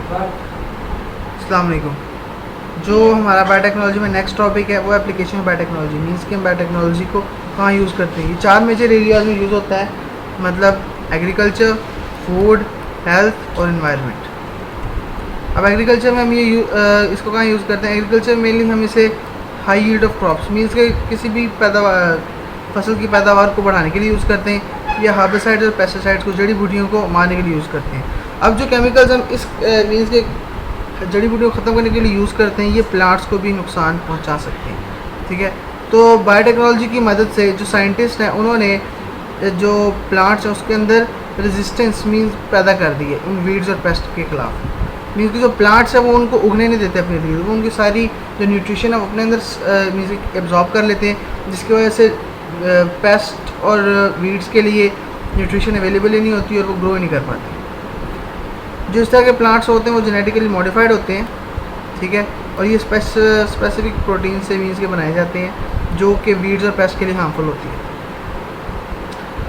अस्सलाम वालेकुम। जो हमारा बायोटेक्नोलॉजी में नेक्स्ट टॉपिक है वो एप्लीकेशन ऑफ बायोटेक्नोलॉजी। मीन्स कि हम बायोटेक्नोलॉजी को कहाँ यूज़ करते हैं। ये चार मेजर एरियाज में यूज़ होता है, मतलब एग्रीकल्चर, फूड, हेल्थ और इन्वायरमेंट। अब एग्रीकल्चर में हम इसको कहाँ यूज़ करते हैं। एग्रीकल्चर मेनली हम इसे high yield of crops means के किसी भी पैदावार फसल की पैदावार को बढ़ाने के लिए यूज़ करते हैं, या हार्बिसाइड्स और पेस्टिसाइड्स को जड़ी बूटियों को मारने के लिए यूज़ करते हैं। अब जो केमिकल्स हम इस मीन्स के जड़ी बूटियों को ख़त्म करने के लिए यूज़ करते हैं, ये प्लांट्स को भी नुकसान पहुंचा सकते हैं। ठीक है, तो बायोटेक्नोलॉजी की मदद से जो साइंटिस्ट हैं उन्होंने जो प्लांट्स हैं उसके अंदर रेजिस्टेंस मीन्स पैदा कर दी है इन वीड्स और पेस्ट के ख़िलाफ़। मीन्स कि जो प्लांट्स हैं वो उनको उगने नहीं देते अपने लिए, वो उनकी सारी जो न्यूट्रिशन है वो अपने अंदर मीन्स एब्जॉर्ब कर लेते हैं, जिसकी वजह से पेस्ट और वीड्स के लिए न्यूट्रिशन अवेलेबल ही नहीं होती और वो ग्रो ही नहीं कर पाते। जो इस तरह के प्लांट्स होते हैं वो जेनेटिकली मॉडिफाइड होते हैं। ठीक है, और ये स्पेसिफिक प्रोटीन से मीन्स के बनाए जाते हैं जो कि वीड्स और पेस्ट के लिए हार्मफुल होती है।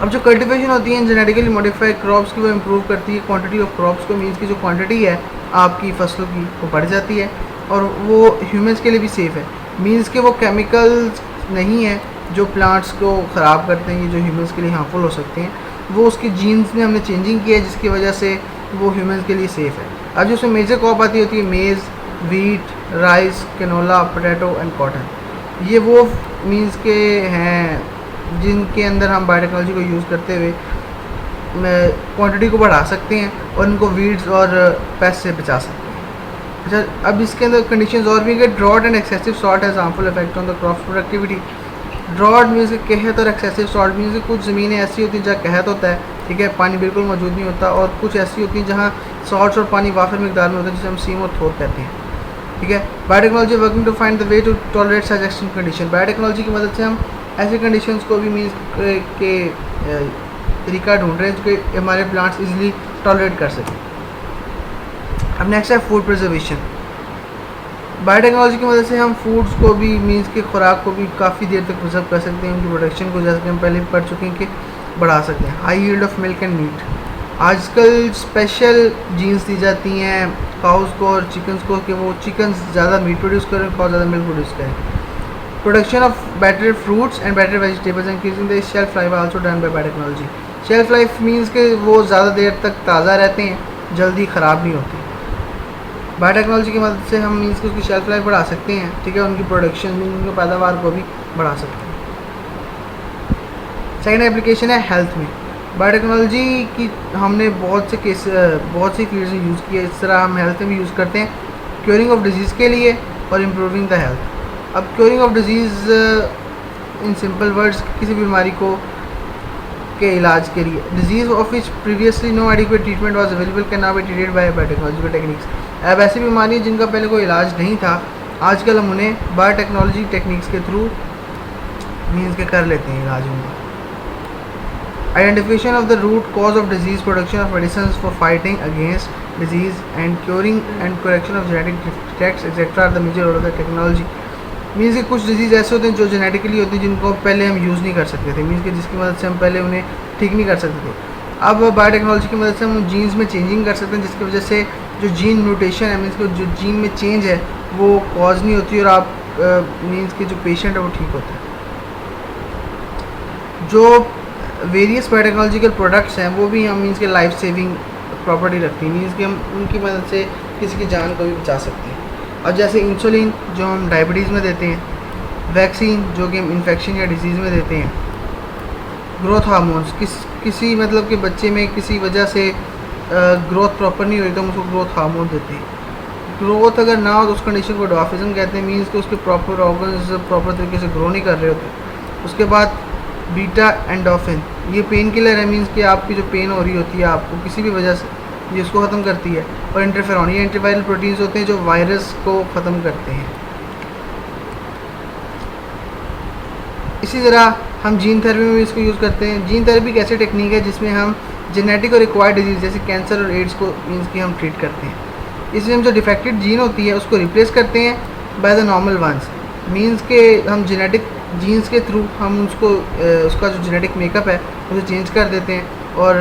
अब जो कल्टिवेशन होती है जेनेटिकली मॉडिफाइड क्रॉप्स की, वो इम्प्रूव करती है क्वांटिटी ऑफ क्रॉप्स को। मीन्स की जो क्वांटिटी है आपकी फसलों की वो बढ़ जाती है, और वो ह्यूमंस के लिए भी सेफ़ है। मीन्स के वो केमिकल्स नहीं है जो प्लांट्स को ख़राब करते हैं, ये जो ह्यूमंस के लिए हार्मफुल हो सकते हैं, वो उसकी जीन्स में हमने चेंजिंग की है, जिसकी वजह से वो ह्यूमंस के लिए सेफ़ है। अब जो उसमें मेजर क्रॉप आती होती है maize, wheat, rice, canola, potato and cotton. ये वो मीन्स के हैं जिनके अंदर हम बायोटेक्नोलॉजी को यूज़ करते हुए क्वांटिटी को बढ़ा सकते हैं और इनको वीड्स और पेस्ट से बचा सकते हैं। अच्छा, अब इसके अंदर कंडीशंस और भी है। Drought and excessive salt has harmful effect on the crop productivity. Drought means कहत और एक्सेसिव सॉल्ट मीन्स कुछ ज़मीनें ऐसी होती हैं जहाँ कहत होता है, ठीक है, पानी बिल्कुल मौजूद नहीं होता, और कुछ ऐसी होती हैं जहाँ सॉल्ट और पानी वाफिर मिकदार में होता है, जिसे हम सीम और थोर कहते हैं। ठीक है, biotechnology working to find the way to tolerate such extreme condition. Biotechnology की मदद से हम ऐसी कंडीशंस को भी मीन्स के तरीका ढूंढ रहे हैं जो कि हमारे प्लांट्स इजीली टॉलरेट कर सकें। अब नेक्स्ट है फूड प्रिजर्वेशन। बायोटेक्नोलॉजी की मदद से हम फूड्स को भी मीन्स के खुराक को भी काफ़ी देर तक प्रिजर्व कर सकते हैं, उनकी प्रोडक्शन को, जैसे कि हम पहले पढ़ चुके हैं, कि बढ़ा सकते हैं। High yield of milk and meat. आजकल स्पेशल जीन्स दी जाती हैं काउस को और चिकन्स को कि वो चिकन्स ज़्यादा मीट प्रोड्यूस करें, काउ ज़्यादा मिल्क प्रोड्यूस करें। Production of better fruits and better vegetables increasing the shelf life also done by biotechnology. Shelf life means के वो ज़्यादा देर तक ताज़ा रहते हैं, जल्दी ख़राब नहीं होती। बायोटेक्नोलॉजी की मदद से हम मीन्स की उसकी शेल्फ लाइफ बढ़ा सकते हैं। ठीक है, उनकी प्रोडक्शन, उनकी पैदावार को भी बढ़ा सकते हैं। सेकेंड एप्लीकेशन है हेल्थ में। बायोटेक्नोलॉजी की हमने बहुत सी फील्ड्स में यूज़ की है, इस तरह हम हेल्थ में भी यूज़ करते हैं, क्योरिंग ऑफ डिजीज़ के लिए और इम्प्रूविंग द हेल्थ। अब curing of disease in simple words, किसी बीमारी को के इलाज के लिए, disease of which previously no adequate treatment was available can now be treated by biotechnological techniques. अब ऐसी बीमारी जिनका पहले कोई इलाज नहीं था, आजकल हम उन्हें बायोटेक्नोलॉजी टेक्निक्स के थ्रू मीन्स के कर लेते हैं इलाज उनका। Identification of the root cause of disease, production of medicine for fighting against disease and curing and correction of genetic defects etcetera are the major role of the technology. Means कि कुछ disease ऐसे होते हैं जो genetically होती हैं, जिनको पहले हम यूज़ नहीं कर सकते थे, मीन्स कि जिसकी मदद से हम पहले उन्हें ठीक नहीं कर सकते थे। अब बायोटेक्नोलॉजी की मदद से हम जीन्स में चेंजिंग कर सकते हैं, जिसकी वजह से जो जीन म्यूटेशन है, मीन्स कि जो जीन में चेंज है वो कॉज नहीं होती, और आप मीन्स कि जो पेशेंट है वो ठीक होता है। जो वेरियस बायोटेक्नोलॉजिकल प्रोडक्ट्स हैं वो भी हम मीन्स के लाइफ सेविंग प्रॉपर्टी रखती हैं, मीन्स कि हम उनकी मदद से किसी की जान को भी बचा सकते हैं। और जैसे इंसुलिन जो हम डायबिटीज़ में देते हैं, वैक्सीन जो कि हम इन्फेक्शन या डिजीज़ में देते हैं, ग्रोथ हार्मोन्स किसी मतलब कि बच्चे में किसी वजह से ग्रोथ प्रॉपर नहीं हो रही तो हम उसको ग्रोथ हार्मोन देते हैं। ग्रोथ अगर ना हो तो उस कंडीशन को डॉर्फिज्म कहते हैं, मीन्स कि उसके प्रॉपर ऑर्गन्स प्रॉपर तरीके से ग्रो नहीं कर रहे होते। उसके बाद बीटा एंडोफिन, ये पेन किलर है, मीन्स कि आपकी जो पेन हो रही होती है आपको किसी भी वजह से, ये उसको ख़त्म करती है। और इंटरफेरॉन, ये एंटीवायरल प्रोटीन्स होते हैं जो वायरस को ख़त्म करते हैं। इसी तरह हम जीन थेरेपी में भी इसको यूज़ करते हैं। जीन थेरेपी एक ऐसी टेक्निक है जिसमें हम जेनेटिक और एक्वायर्ड डिजीज़ जैसे कैंसर और एड्स को मीन्स कि हम ट्रीट करते हैं। इसमें हम जो डिफेक्टेड जीन होती है उसको रिप्लेस करते हैं by the normal ones, means के हम जेनेटिक जीन्स के थ्रू हम उसका जो जेनेटिक मेकअप है उसे चेंज कर देते हैं और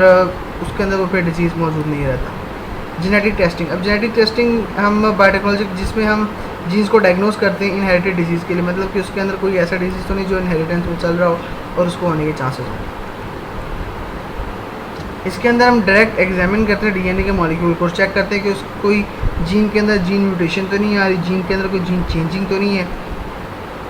उसके अंदर वो फिर डिजीज़ मौजूद नहीं रहता। जेनेटिक टेस्टिंग, अब जेनेटिक टेस्टिंग हम बायोटेक्नोलॉजी जिसमें हम जीन्स को डायग्नोज करते हैं इनहेरिटेड डिजीज़ के लिए, मतलब कि उसके अंदर कोई ऐसा डिजीज़ तो नहीं जो इनहेरिटेंस में चल रहा हो और उसको होने के चांसेस हों। इसके अंदर हम डायरेक्ट एग्जामिन करते हैं डीएनए के मॉलिक्यूल को, चेक करते हैं कि उस कोई जीन के अंदर जीन म्यूटेशन तो नहीं आ रही, जीन के अंदर कोई जीन चेंजिंग तो नहीं है।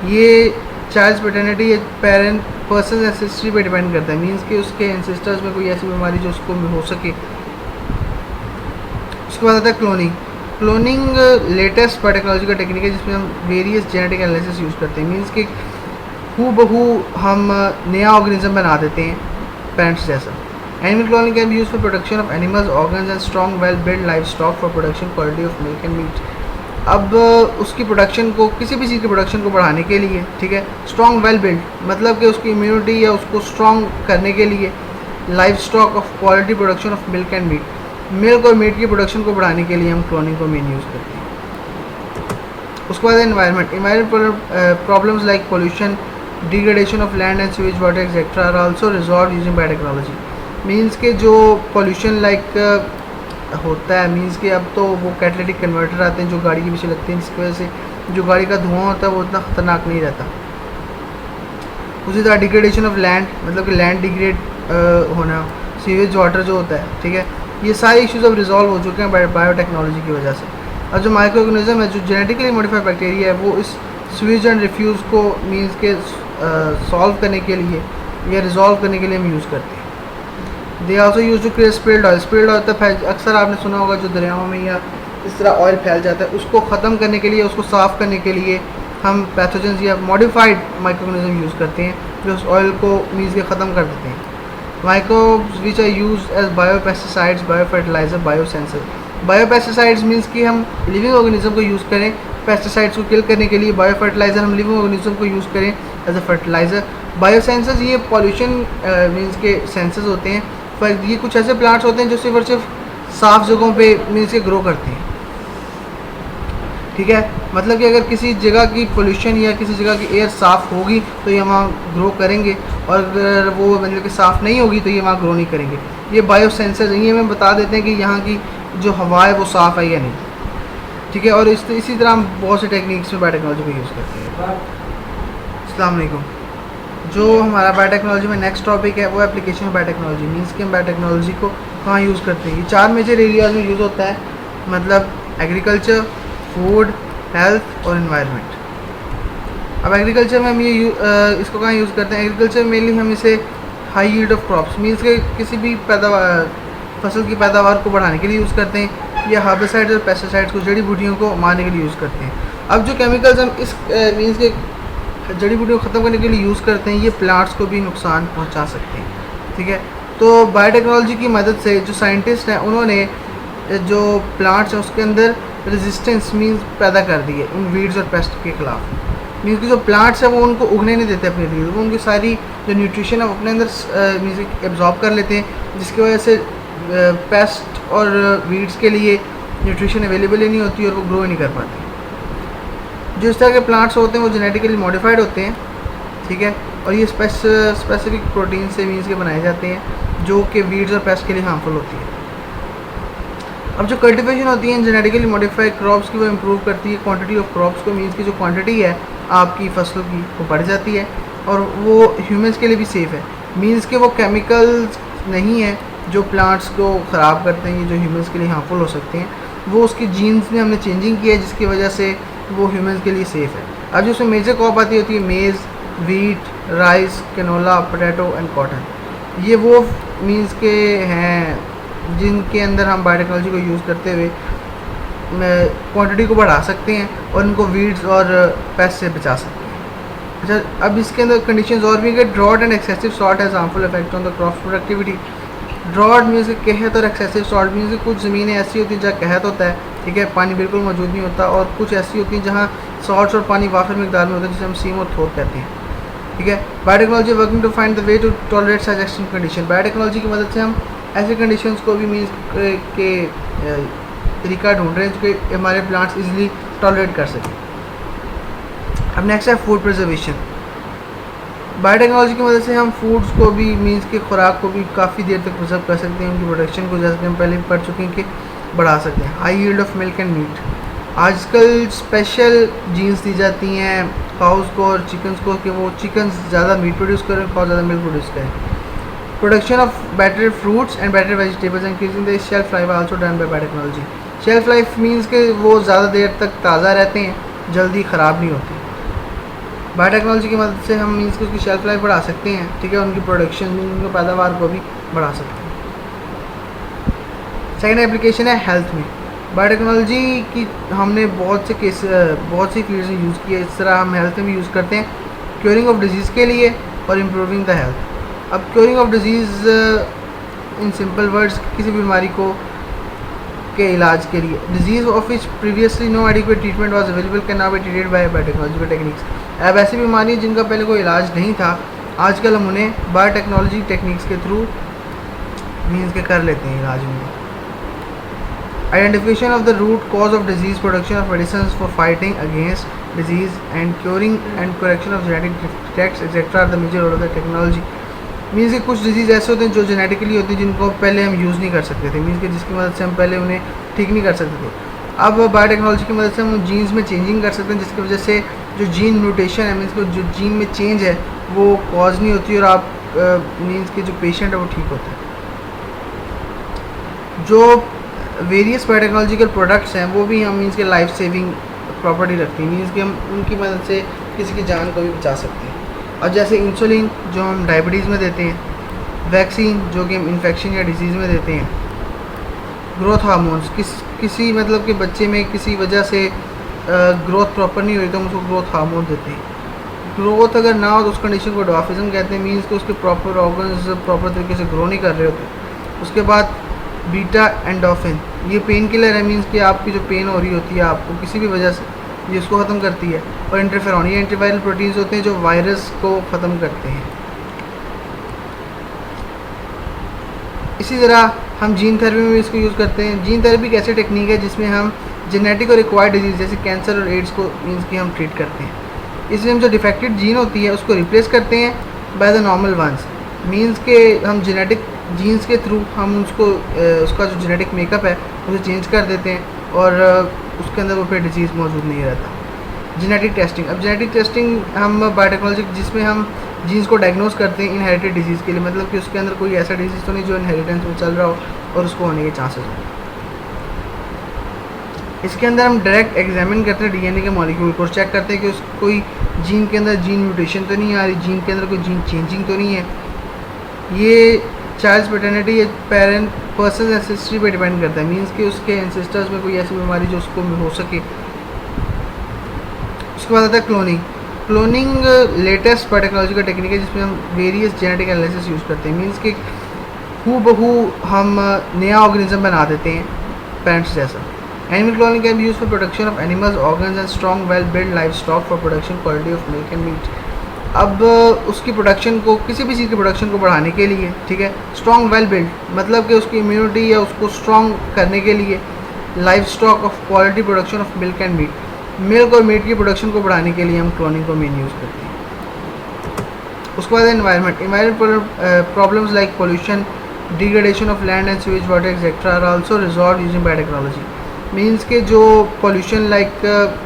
ये चाइल्ड पैटर्निटी या पेरेंट पर्सन एंसेस्ट्री पे डिपेंड करता है, मींस कि उसके एंसेस्टर्स में कोई ऐसी बीमारी जो उसको हो सके। उसके बाद आता है क्लोनिंग। क्लोनिंग लेटेस्ट बायोटेक्नोलॉजी का टेक्निक है जिसमें हम वेरियस जेनेटिक एनालिसिस यूज़ करते हैं, मींस कि हूबहू हम नया ऑर्गेनिज्म बना देते हैं पेरेंट्स जैसा। Animal cloning can be use for production of animals organs and strong well build life stock for production quality of milk and meat. अब उसकी प्रोडक्शन को, किसी भी चीज़ की प्रोडक्शन को बढ़ाने के लिए, ठीक है, स्ट्रॉन्ग वेल बिल्ड मतलब कि उसकी इम्यूनिटी या उसको स्ट्रॉन्ग करने के लिए life stock of quality production of milk and meat, milk और मीट की प्रोडक्शन को बढ़ाने के लिए हम क्लोनिंग को मेन यूज़ करते हैं। उसके बाद environment problems like pollution, degradation of land and sewage water etcetera are also resolve using biotechnology. Means के जो पोल्यूशन लाइक होता है, मींस कि अब तो वो कैटलिटिक कन्वर्टर आते हैं जो गाड़ी के पीछे लगते हैं, जिसकी वजह से जो गाड़ी का धुआं होता है वो उतना ख़तरनाक नहीं रहता। उसी तरह डिग्रेडेशन ऑफ लैंड मतलब कि लैंड डिग्रेड होना, सीवेज वाटर जो होता है, ठीक है, ये सारे इश्यूज अब रिजॉल्व हो चुके हैं बायोटेक्नोलॉजी की वजह से। अब जो माइक्रो ऑर्गेनिज्म है, जो जेनेटिकली मॉडिफाइड बैक्टीरिया है, वो इस स्वीज एंड रिफ्यूज़ को मींस के सॉल्व करने के लिए या रिजॉल्व करने के लिए हम यूज़ करते हैं। They also use to create spilled oil. Spilled oil तो अक्सर आपने सुना होगा जो दरियाओं में या इस तरह ऑयल फैल जाता है, उसको ख़त्म करने के लिए, उसको साफ़ करने के लिए हम पैथोजेंस या मॉडिफाइड माइक्रोऑर्गेनिज्म यूज़ करते हैं जो उस ऑयल को मींस के ख़त्म कर देते हैं। Microbes which are use as biopesticides, biofertilizer, biosensor. Biopesticides means कि हम लिविंग ऑर्गेनिज्म को यूज़ करें पेस्टिसाइड्स को किल करने के लिए। बायोफर्टिलाइज़र हम लिविंग ऑर्गेनिज्म को यूज़ करें एज अ फर्टिलाइज़र। बायोसेंसर्स ये पॉल्यूशन मींस के सेंसर्स होते हैं, पर ये कुछ ऐसे प्लांट्स होते हैं जो सिर्फ और सिर्फ साफ़ जगहों पे मींस के ग्रो करते हैं, ठीक है, मतलब कि अगर किसी जगह की पोल्यूशन या किसी जगह की एयर साफ़ होगी तो ये वहाँ ग्रो करेंगे, और अगर वो मतलब कि साफ़ नहीं होगी तो ये वहाँ ग्रो नहीं करेंगे। ये बायोसेंसर्स ये हमें बता देते हैं कि यहाँ की जो हवा है वो साफ़ है या नहीं, ठीक है। और इसी तरह हम बहुत से टेक्निक्स में बायोटेक्नोलॉजी को यूज़ करते हैं। अस्सलाम वालेकुम। जो हमारा बायोटेक्नोलॉजी में नेक्स्ट टॉपिक है वो एप्लीकेशन ऑफ बायोटेक्नोलॉजी, मींस कि हम बायोटेक्नोलॉजी को कहाँ यूज़ करते हैं। ये 4 मेजर एरियाज़ में यूज़ होता है, मतलब एग्रीकल्चर, फूड, हेल्थ और एनवायरनमेंट। अब एग्रीकल्चर में हम ये इसको कहाँ यूज़ करते हैं। एग्रीकल्चर मेनली हम इसे high yield of crops means के किसी भी पैदावार फसल की पैदावार को बढ़ाने के लिए यूज़ करते हैं, या हर्बिसाइड्स और पेस्टिसाइड्स को, जड़ी बूटियों को मारने के लिए यूज़ करते हैं। अब जो केमिकल्स हम इस मींस के जड़ी बूटियों को ख़त्म करने के लिए यूज़ करते हैं, ये प्लांट्स को भी नुकसान पहुंचा सकते हैं, ठीक है। तो बायोटेक्नोलॉजी की मदद से जो साइंटिस्ट हैं उन्होंने जो प्लांट्स हैं उसके अंदर रेजिस्टेंस मींस पैदा कर दी है उन वीड्स और पेस्ट के ख़िलाफ़। मींस की जो प्लांट्स हैं वो उनको उगने नहीं देते अपने लिए, वो उनकी सारी जो न्यूट्रिशन है वो अपने अंदर मींस एब्जॉर्ब कर लेते हैं, जिसकी वजह से पेस्ट और वीड्स के लिए न्यूट्रिशन अवेलेबल ही नहीं होती और वो ग्रो ही नहीं कर पाते। जो इस तरह के प्लांट्स होते हैं वो जेनेटिकली मॉडिफाइड होते हैं, ठीक है, और ये स्पेसिफिक प्रोटीन से मींस के बनाए जाते हैं जो कि वीड्स और पेस्ट के लिए हार्मफुल होती है। अब जो कल्टिवेशन होती है जेनेटिकली मॉडिफाइड क्रॉप्स की, वो इम्प्रूव करती है क्वांटिटी ऑफ क्रॉप्स को, मींस की जो क्वांटिटी है आपकी फसलों की वो बढ़ जाती है, और वो ह्यूमंस के लिए भी सेफ़ है, मींस के वो केमिकल्स नहीं है जो प्लांट्स को ख़राब करते हैं, ये जो ह्यूमंस के लिए हार्मफुल हो सकते हैं, वो उसकी जीन्स में हमने चेंजिंग की है जिसकी वजह से वो ह्यूमंस के लिए सेफ़ है। अब जो उसमें मेजर क्रॉप आती होती है maize, wheat, rice, canola, potato and cotton, ये वो मींस के हैं जिनके अंदर हम बायोटेक्नोलॉजी को यूज़ करते हुए क्वांटिटी को बढ़ा सकते हैं और इनको वीड्स और पेस्ट से बचा सकते हैं। अच्छा, अब इसके अंदर कंडीशंस और भी है कि drought and excessive salt has harmful effect on the crop productivity. Drought means कहत और एक्सेसिव सॉल्ट मीन्स कि कुछ ज़मीनें ऐसी होती हैं जहाँ कहत होता है, ठीक है, पानी बिल्कुल मौजूद नहीं होता, और कुछ ऐसी होती हैं जहाँ सॉल्ट और पानी वाफिर मिकदार में होता है जिसे हम सीम और थोक कहते हैं, ठीक है। Biotechnology working to find the way to tolerate such extreme condition. Biotechnology की मदद से हम ऐसे कंडीशंस को भी मीन्स के तरीका ढूंढ रहे हैं जो कि हमारे प्लांट्स इजीली टॉलरेट कर सकें। अब नेक्स्ट है फूड प्रिजर्वेशन। बायोटेक्नोलॉजी की मदद से हम फूड्स को भी मींस के खुराक को भी काफ़ी देर तक प्रिजर्व कर सकते हैं, उनकी प्रोडक्शन को, जैसे कि हम पहले पढ़ चुके हैं कि बढ़ा सकते हैं। High yield of milk and meat, आजकल स्पेशल जीन्स दी जाती हैं काउस को और चिकन्स को कि वो चिकन ज़्यादा मीट प्रोड्यूस करें, काउ ज़्यादा मिल्क प्रोड्यूस करें। Production of better fruits and better vegetables increasing the shelf life also done by biotechnology. Shelf life means कि वो ज़्यादा देर तक ताज़ा रहते हैं, जल्दी ख़राब नहीं होती। बायोटेक्नोलॉजी की मदद से हम मीन्स कि उसकी शेल्फ लाइफ बढ़ा सकते हैं, ठीक है, उनकी प्रोडक्शन उनकी पैदावार को भी बढ़ा सकते हैं। सेकेंड एप्लीकेशन है हेल्थ में। बायोटेक्नोलॉजी की हमने बहुत सी फील्ड्स में यूज़ की है, इस तरह हम हेल्थ में भी यूज़ करते हैं क्योरिंग ऑफ डिजीज़ के लिए और इम्प्रूविंग द हेल्थ। अब curing of disease in simple words, किसी बीमारी को के इलाज के लिए, disease of which previously no adequate treatment was available can now be treated by biotechnological techniques. अब ऐसी बीमारी जिनका पहले कोई इलाज नहीं था, आजकल हम उन्हें बायोटेक्नोलॉजी टेक्निक्स के थ्रू मीन्स के कर लेते हैं इलाज में। Identification of the root cause of disease, production of medicines for fighting against disease, and curing and correction of genetic defects etc. are the major role of the technology. Means कि कुछ disease ऐसे होते हैं जो genetically होते हैं जिनको पहले हम यूज़ नहीं कर सकते थे, मीन्स कि जिसकी मदद से हम पहले उन्हें ठीक नहीं कर सकते थे। अब बायोटेक्नोलॉजी की मदद से हम जीन्स में चेंजिंग कर सकते हैं, जिसकी वजह से जो जीन म्यूटेशन है, मीन्स कि जो जीन में चेंज है वो कॉज नहीं होती और आप मीन्स कि जो पेशेंट है वो ठीक होता है। जो वेरियस बायोटेक्नोलॉजिकल प्रोडक्ट्स हैं वो भी हम मीन्स के लाइफ सेविंग प्रॉपर्टी रखती हैं, मीन्स कि हम उनकी मदद से किसी की जान को भी बचा सकते हैं। और जैसे इंसुलिन जो हम डायबिटीज़ में देते हैं, वैक्सीन जो कि हम इन्फेक्शन या डिजीज़ में देते हैं, ग्रोथ हार्मोन्स किसी मतलब कि बच्चे में किसी वजह से ग्रोथ प्रॉपर नहीं हुई तो हम उसको ग्रोथ हार्मोन देते हैं। ग्रोथ अगर ना हो तो उस कंडीशन को डॉर्फिज्म कहते हैं, मीन्स कि उसके प्रॉपर ऑर्गन्स प्रॉपर तरीके से ग्रो नहीं कर रहे होते। उसके बाद बीटा एंडोफिन, ये पेन किलर है, मीन्स कि आपकी जो पेन हो रही होती है आपको किसी भी वजह से, ये इसको ख़त्म करती है। और इंटरफेरॉन, ये एंटीवायरल प्रोटीन्स होते हैं जो वायरस को ख़त्म करते हैं। इसी तरह हम जीन थेरेपी में भी इसको यूज़ करते हैं। जीन थेरेपी एक ऐसी टेक्निक है जिसमें हम जेनेटिक और एक्वायर्ड डिजीज़ जैसे कैंसर और एड्स को मीन्स कि हम ट्रीट करते हैं। इसमें हम जो डिफेक्टेड जीन होती है उसको रिप्लेस करते हैं by the normal ones, means के हम जेनेटिक जीन्स के थ्रू हम उसका जो जेनेटिक मेकअप है उसे चेंज कर देते हैं और उसके अंदर वो फिर डिजीज़ मौजूद नहीं रहता। जेनेटिक टेस्टिंग, अब जेनेटिक टेस्टिंग हम बायोटेक्नोलॉजी जिसमें हम जीन्स को डायग्नोस करते हैं इनहेरिटेड डिजीज़ के लिए, मतलब कि उसके अंदर कोई ऐसा डिजीज़ तो नहीं जो इनहेरिटेंस में चल रहा हो और उसको होने के चांसेस हो। इसके अंदर हम डायरेक्ट एग्जामिन करते हैं डीएनए के मॉलिक्यूल को, चेक करते हैं कि उस कोई जीन के अंदर जीन म्यूटेशन तो नहीं आ रही, जीन के अंदर कोई जीन चेंजिंग तो नहीं है। ये चाइल्ड पैटर्निटी या पेरेंट पर्सन एंसेस्ट्री पे डिपेंड करता है, मीन्स कि उसके एंसेस्टर्स में कोई ऐसी बीमारी जो उसको हो सके। उसके बाद आता है क्लोनिंग। क्लोनिंग लेटेस्ट बायोटेक्नोलॉजी का टेक्निक है जिसमें हम वेरियस जेनेटिक एनालिसिस यूज़ करते हैं, मीन्स कि हूबहू हम नया ऑर्गेनिज्म बना देते हैं पेरेंट्स जैसा। Animal cloning can be use for production of animals organs and strong well build life stock for production quality of milk and meat. अब उसकी प्रोडक्शन को, किसी भी चीज़ की प्रोडक्शन को बढ़ाने के लिए, ठीक है, स्ट्रॉन्ग वेल बिल्ड मतलब कि उसकी इम्यूनिटी या उसको स्ट्रॉन्ग करने के लिए life stock of quality production of milk and meat, milk और मीट की प्रोडक्शन को बढ़ाने के लिए हम क्लोनिंग को मेन यूज़ करते हैं। उसके बाद environment problems like pollution, degradation of land and sewage water etcetera are also resolve using biotechnology. Means के जो पोल्यूशन लाइक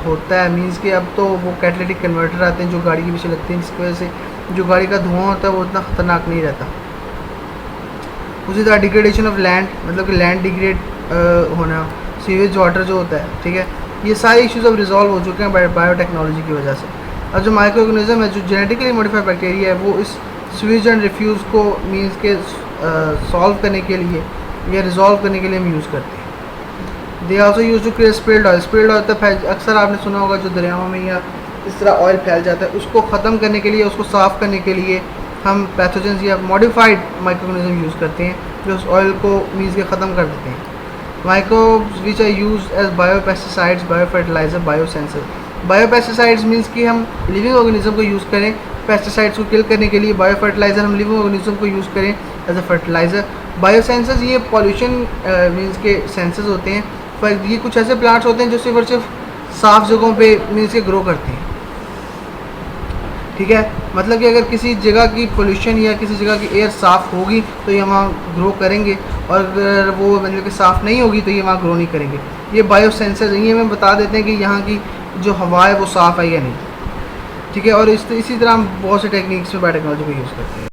होता है, मीन्स कि अब तो वो कैटलिटिक कन्वर्टर आते हैं जो गाड़ी के पीछे लगते हैं, जिसकी वजह से जो गाड़ी का धुआं होता है वो उतना ख़तरनाक नहीं रहता। उसी तरह डिग्रेडेशन ऑफ लैंड मतलब कि लैंड डिग्रेड होना, सीवेज वाटर जो होता है, ठीक है, ये सारे इश्यूज अब रिजॉल्व हो चुके हैं बायोटेक्नोलॉजी की वजह से। अब जो माइक्रो ऑर्गेनिज्म है, जो जेनेटिकली मॉडिफाइड बैक्टीरिया है, वो इस सीवेज एंड रिफ्यूज़ को मीन्स के सॉल्व करने के लिए या रिजॉल्व करने के लिए हम यूज़ करते हैं। They also use to create spilled oil. Spilled oil तो अक्सर आपने सुना होगा जो दरियाओं में या इस तरह ऑयल फैल जाता है, उसको ख़त्म करने के लिए, उसको साफ़ करने के लिए हम पैथोजेंस या मॉडिफाइड माइक्रोऑर्गेनिज्म यूज़ करते हैं जो उस ऑयल को मीन्स के ख़त्म कर देते हैं। Microbes which are use as biopesticides, biofertilizer, biosensor. Biopesticides means कि हम लिविंग ऑर्गेनिज्म को यूज़ करें पेस्टिसाइड्स को किल करने के लिए। बायोफर्टिलाइज़र हम लिविंग ऑर्गेनिज्म को यूज़ करें एज अ फर्टिलाइज़र। बायोसेंसर्स ये पॉल्यूशन मीन्स के सेंसर्स होते हैं, पर ये कुछ ऐसे प्लांट्स होते हैं जो सिर्फ और सिर्फ साफ़ जगहों पे मीन्स के ग्रो करते हैं। ठीक है, मतलब कि अगर किसी जगह की पोल्यूशन या किसी जगह की एयर साफ़ होगी तो ये वहाँ ग्रो करेंगे, और अगर वो मतलब कि साफ़ नहीं होगी तो ये वहाँ ग्रो नहीं करेंगे। ये बायो सेंसर्स ये हमें बता देते हैं कि यहाँ की जो हवा है वो साफ़ है या नहीं। ठीक है, और इसी तरह हम बहुत से टेक्निक्स में बायोटेक्नोलॉजी को यूज़ करते हैं।